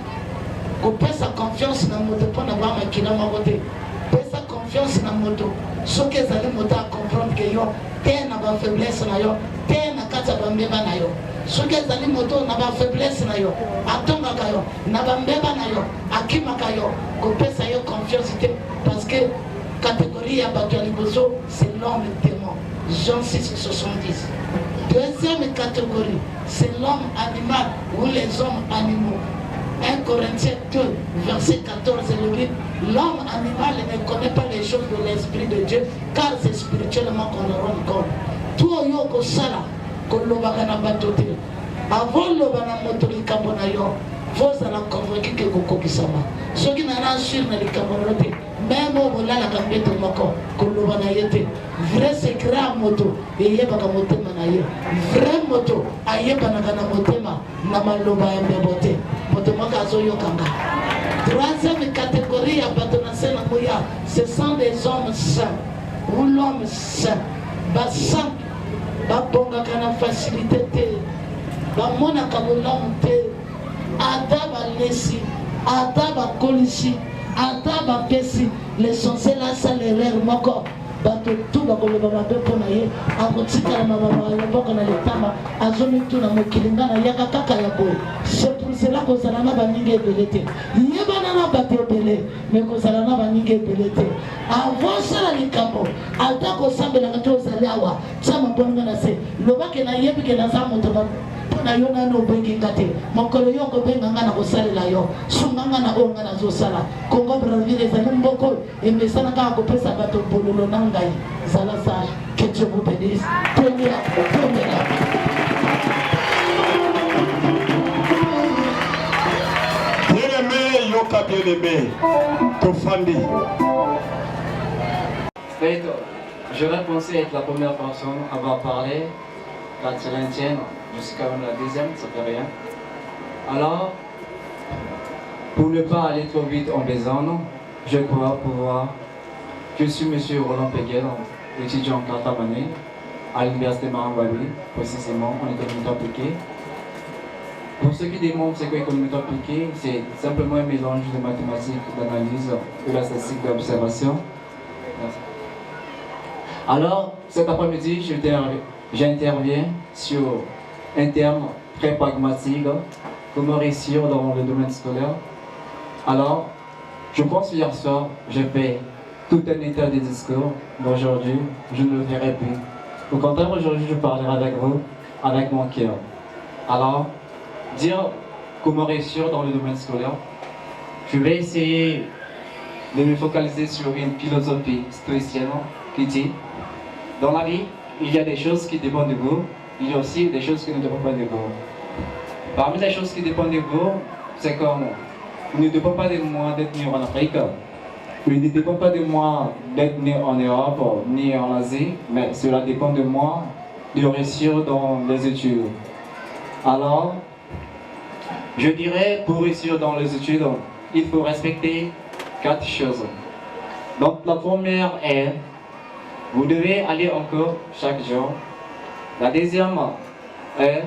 Speaker 3: kopesa confiance na moto mpona bamakila moko te. Pesa confiance na moto soki ezali moto acomprendre ke yo te na bafaiblesse na yo te na kati ya bambeba na yo. Soki ezali moto na bafaiblesse na yo atongaka yo na bambeba na yo akimaka yo kopesa yo confiance te parce que catégorie ya bato ya liboso c'est l'homme démon. Jean 6, 70. Deuxième catégorie, c'est l'homme animal ou les hommes animaux. 1 Corinthiens 2, verset 14, il dit l'homme animal ne connaît pas les choses de l'Esprit de Dieu, car c'est spirituellement qu'on le rend compte. Tout yo ko sala, ko lobaka na batote. Avant lobana moto likambo na yo, vous allez convaincre que vous kokisama. Ceux qui n'ont sur na likambo rote, même au bola la kambeto moko, ko lobana yete. Vrai secret à moto, et yebaka motema na ye. Vrai moto, ayebana kana motema na maloba ya mbebote. Motema kazo yo kanga. Troisième catégorie à batonase na moya, ce sont des hommes saints. Ou l'homme saint. Ba saint, ba bonga kana facilité te. Ba mona kabolamu te. Ada ba lesi, ada ba kolisi, ada ba pesi. L'essentiel là ça l'erreur moko. Bato tout bakoloba mabe pona ye akotikala mama yamboka na letama azoni tout na mokilinga na yaka kaka ya boy. C'est pour cela que ça na baninga ebelete yebana na bato ebele mais ko sala na baninga ebelete avant ça la likambo alta ko sambela ngato zaliawa chama bonga na se lobake na yebi ke na za moto na yo na no bengi ngate mokolo yo ko benga ngana ko salela yo sunganga na onga na zo sala kongo bravire za mboko emesana ka ko pesa bato bololo nangai zala sage que Dieu vous bénisse. Premier.
Speaker 4: Bien-aimé, yoka bien-aimé, Tofandi.
Speaker 5: J'aurais pensé être la première personne à avoir parlé, la Trinitienne, je suis quand même la deuxième, ça fait rien. Alors, pour ne pas aller trop vite en besogne, je crois pouvoir. Je suis M. Roland Peguel, étudiant en 4e année à l'Université Marambali, précisément en économie appliquée. Pour ceux qui demandent ce qu'est l'économie appliquée, c'est simplement un mélange de mathématiques, d'analyse, de la statistique, d'observation. Alors, cet après-midi, j'interviens sur un terme très pragmatique, comment réussir dans le domaine scolaire. Alors, je pense hier soir, j'ai fait tout un état de discours, mais aujourd'hui, je ne le ferai plus. Au contraire, aujourd'hui, je parlerai avec vous, avec mon cœur. Alors, dire comment réussir dans le domaine scolaire, je vais essayer de me focaliser sur une philosophie stoïcienne qui dit, dans la vie, il y a des choses qui dépendent de vous, il y a aussi des choses qui ne dépendent pas de vous. Parmi les choses qui dépendent de vous, c'est comme, il ne dépend pas de moi d'être né en Afrique, il ne dépend pas de moi d'être né en Europe, ni en Asie, mais cela dépend de moi de réussir dans les études. Alors, je dirais, pour réussir dans les études, il faut respecter 4 choses. Donc la première est, vous devez aller en cours chaque jour. La deuxième est,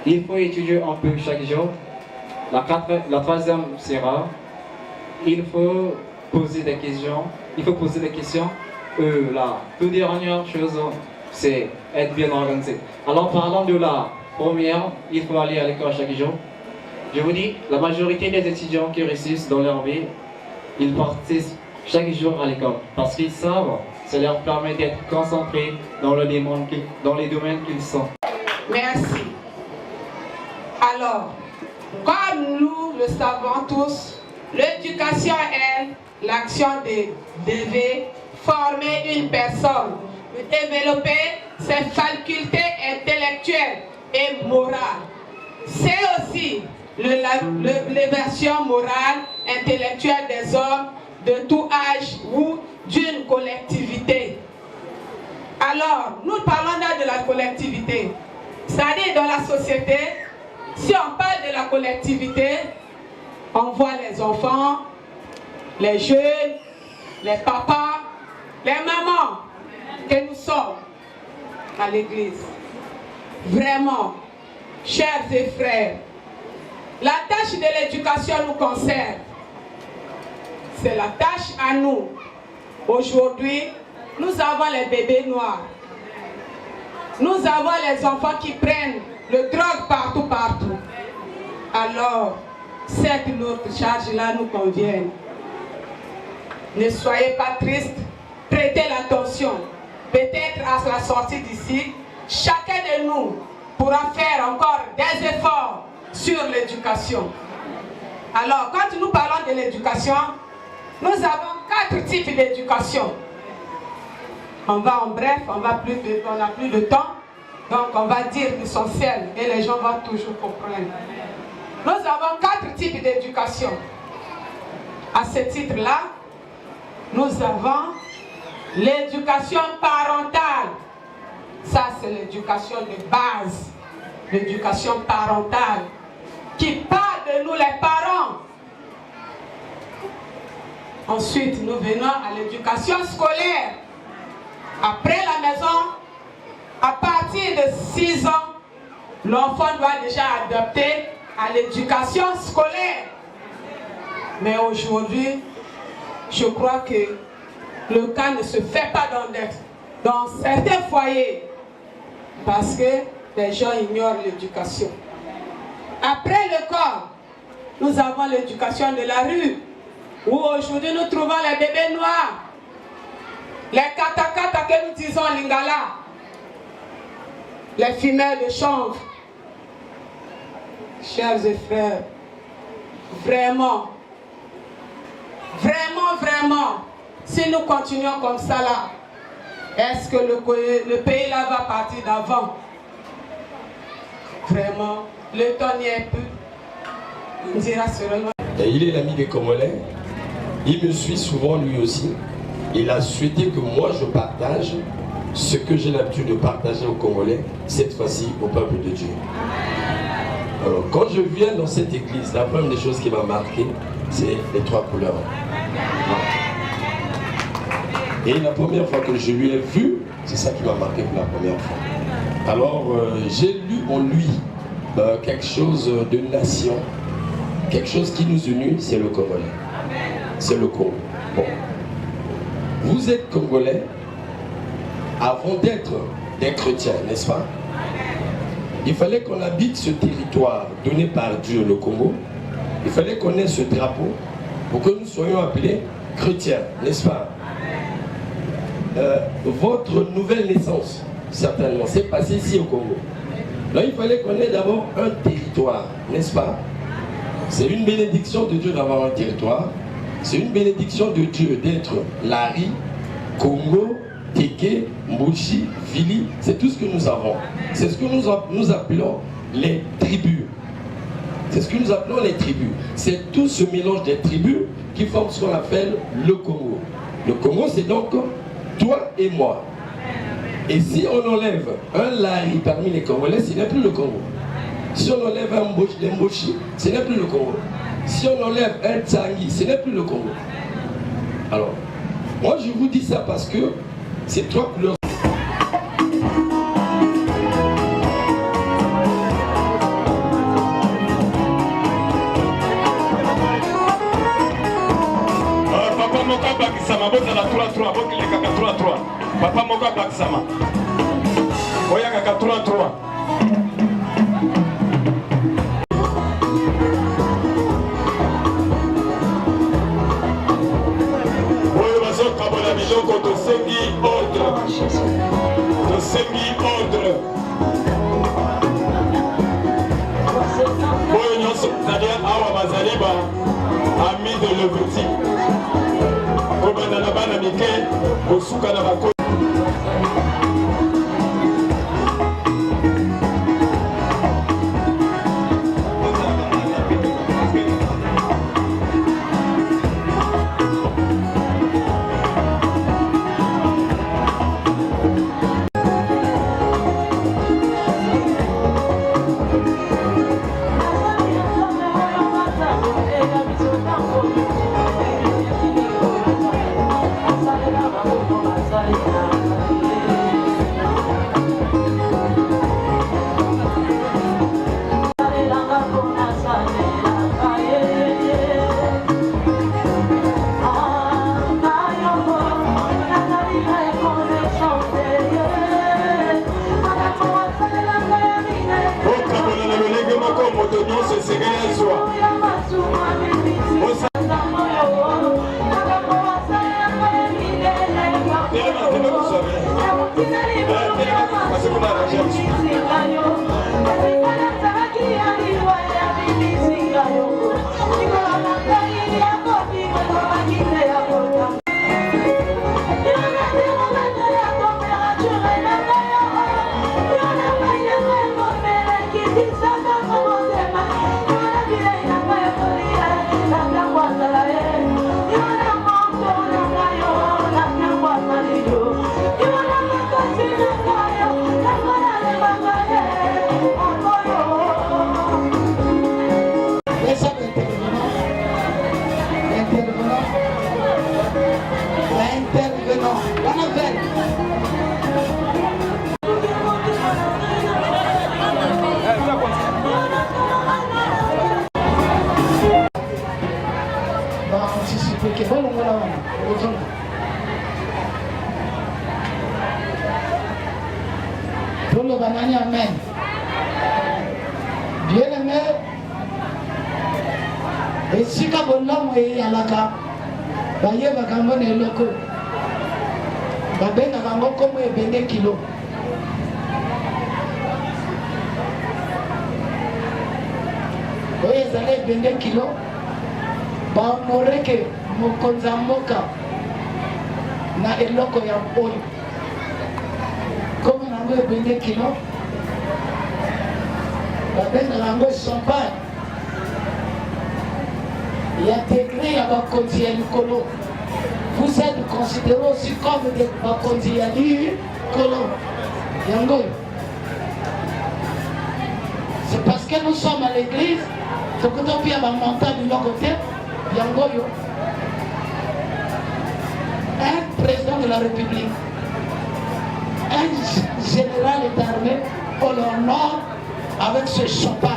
Speaker 5: il faut étudier un peu chaque jour. La troisième sera, il faut poser des questions. La toute dernière chose, c'est être bien organisé. Alors parlant de la première, il faut aller à l'école chaque jour. Je vous dis, la majorité des étudiants qui réussissent dans leur vie, ils participent chaque jour à l'école parce qu'ils savent, ça leur permet d'être concentrés dans les domaines qu'ils sont.
Speaker 1: Merci. Alors, comme nous le savons tous, l'éducation est l'action de devait former une personne, de développer ses facultés intellectuelles et morales. C'est aussi l'élévation morale, intellectuelle des hommes de tout âge ou d'une collectivité. Alors, nous parlons là de la collectivité. C'est-à-dire dans la société, si on parle de la collectivité, on voit les enfants, les jeunes, les papas, les mamans que nous sommes à l'église. Vraiment, chers et frères, la tâche de l'éducation nous concerne. C'est la tâche à nous. Aujourd'hui, nous avons les bébés noirs. Nous avons les enfants qui prennent le drogue partout. Alors, cette lourde charge-là nous convient. Ne soyez pas tristes, prêtez l'attention. Peut-être à la sortie d'ici, chacun de nous pourra faire encore des efforts sur l'éducation. Alors, quand nous parlons de l'éducation, nous avons 4 types d'éducation. On va en bref, on n'a plus de temps, donc on va dire l'essentiel et les gens vont toujours comprendre. Nous avons 4 types d'éducation. À ce titre-là, nous avons l'éducation parentale. Ça, c'est l'éducation de base. L'éducation parentale qui parle de nous les parents. Ensuite, nous venons à l'éducation scolaire. Après la maison, à partir de 6 ans, l'enfant doit déjà adopter à l'éducation scolaire. Mais aujourd'hui, je crois que le cas ne se fait pas dans certains foyers parce que les gens ignorent l'éducation. Après l'école, nous avons l'éducation de la rue, où aujourd'hui nous trouvons les bébés noirs, les katakata que nous disons en lingala, les femelles de chanvre. Chers et frères, vraiment, si nous continuons comme ça là, est-ce que le pays là va partir d'avant? Vraiment, le temps n'y est plus. On dira seulement.
Speaker 6: Il est l'ami des Congolais. Il me suit souvent lui aussi. Il a souhaité que moi je partage ce que j'ai l'habitude de partager aux Congolais, cette fois-ci au peuple de Dieu. Alors, quand je viens dans cette église, la première des choses qui m'a marqué, c'est les 3 couleurs. Et la première fois que je lui ai vu, c'est ça qui m'a marqué pour la première fois. Alors, j'ai lu en lui quelque chose de nation, quelque chose qui nous unit, c'est le Congolais. C'est le Congo. Bon. Vous êtes Congolais avant d'être des chrétiens, n'est-ce pas? Il fallait qu'on habite ce territoire donné par Dieu, le Congo. Il fallait qu'on ait ce drapeau pour que nous soyons appelés chrétiens, n'est-ce pas? Votre nouvelle naissance, certainement, s'est passée ici au Congo. Là, il fallait qu'on ait d'abord un territoire, n'est-ce pas? C'est une bénédiction de Dieu d'avoir un territoire. C'est une bénédiction de Dieu d'être Lari, Congo, Teke, Mouchi, Vili. C'est tout ce que nous avons. C'est ce que nous appelons les tribus. C'est ce que nous appelons les tribus. C'est tout ce mélange des tribus qui forme ce qu'on appelle le Congo. Le Congo, c'est donc toi et moi. Et si on enlève un Lari parmi les Congolais, ce n'est plus le Congo. Si on enlève un Mbochi, ce n'est plus le Congo. Si on enlève un Tsangi, ce n'est plus le Congo. Alors, moi je vous dis ça parce que ces 3 couleurs.
Speaker 4: Papa Moka Bakisama, Bozala 3-3, Bokile Kaka 3-3. Papa Moka Bakisama. ami de Levitique. Obana na bana mike, osuka na bako.
Speaker 3: Amen. Bien-aimé, et si ka bonhomme est à la carte, baye bakambo ne loko, babenga bango comme ebende kilo. Oye zale ebende kilo, ba moreke mokonza mboka na eloko ya oyo. Comme nango ebende kilo. Champagne. Il y a des degrés à Bakondi et Nicolo. Vous êtes considérés aussi comme des Bakondi et Nicolo. Yango. C'est parce que nous sommes à l'église, c'est que nous avons montagne de l'autre côté. Yango. Un président de la République, un général d'armée pour l'honneur avec ce champagne.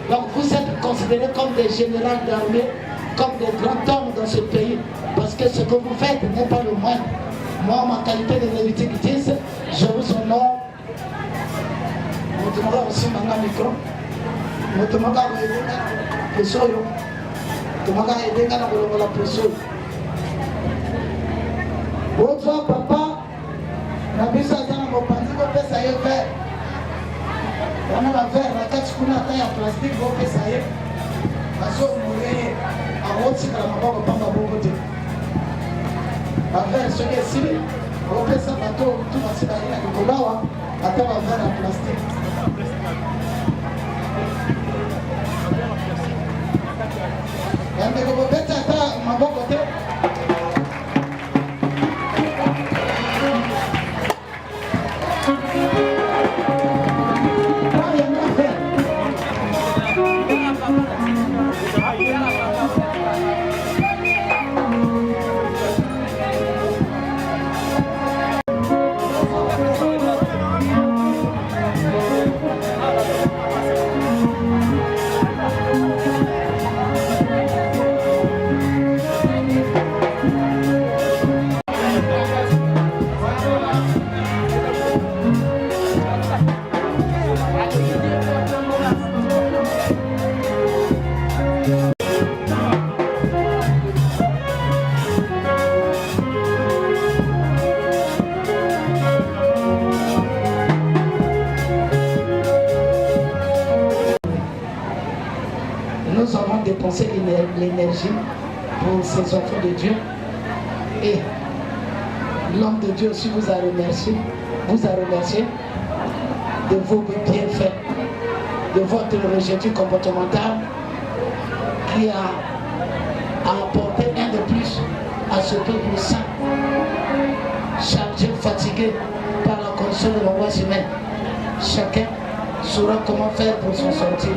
Speaker 3: Donc vous êtes considérés comme des généraux d'armée, comme des grands hommes dans ce pays, parce que ce que vous faites n'est pas le moindre. Moi, ma qualité de Lévitique 10, je vous honore. Je vous aussi mon micro. Je vous votre papa, la bise à dans mon pantalon, ça y est fait. On a la verre, la carte qu'on a taille en plastique, vous faites ça y est. La sauce mouillée, en haut, c'est la maman qui va beaucoup de. La verre, ce qui est ici, on fait ça bateau, tout va se faire avec le cola, à terre la verre en plastique. Et vous faites ça à ma bonne côté. Nous avons dépensé l'énergie pour ces enfants de Dieu. Et l'homme de Dieu aussi vous a remercié de vos bienfaits, de votre rejet comportemental qui a apporté un de plus à ce peuple saint, chargé, fatigué par la condition de l'angoisse humaine. Chacun saura comment faire pour s'en sortir.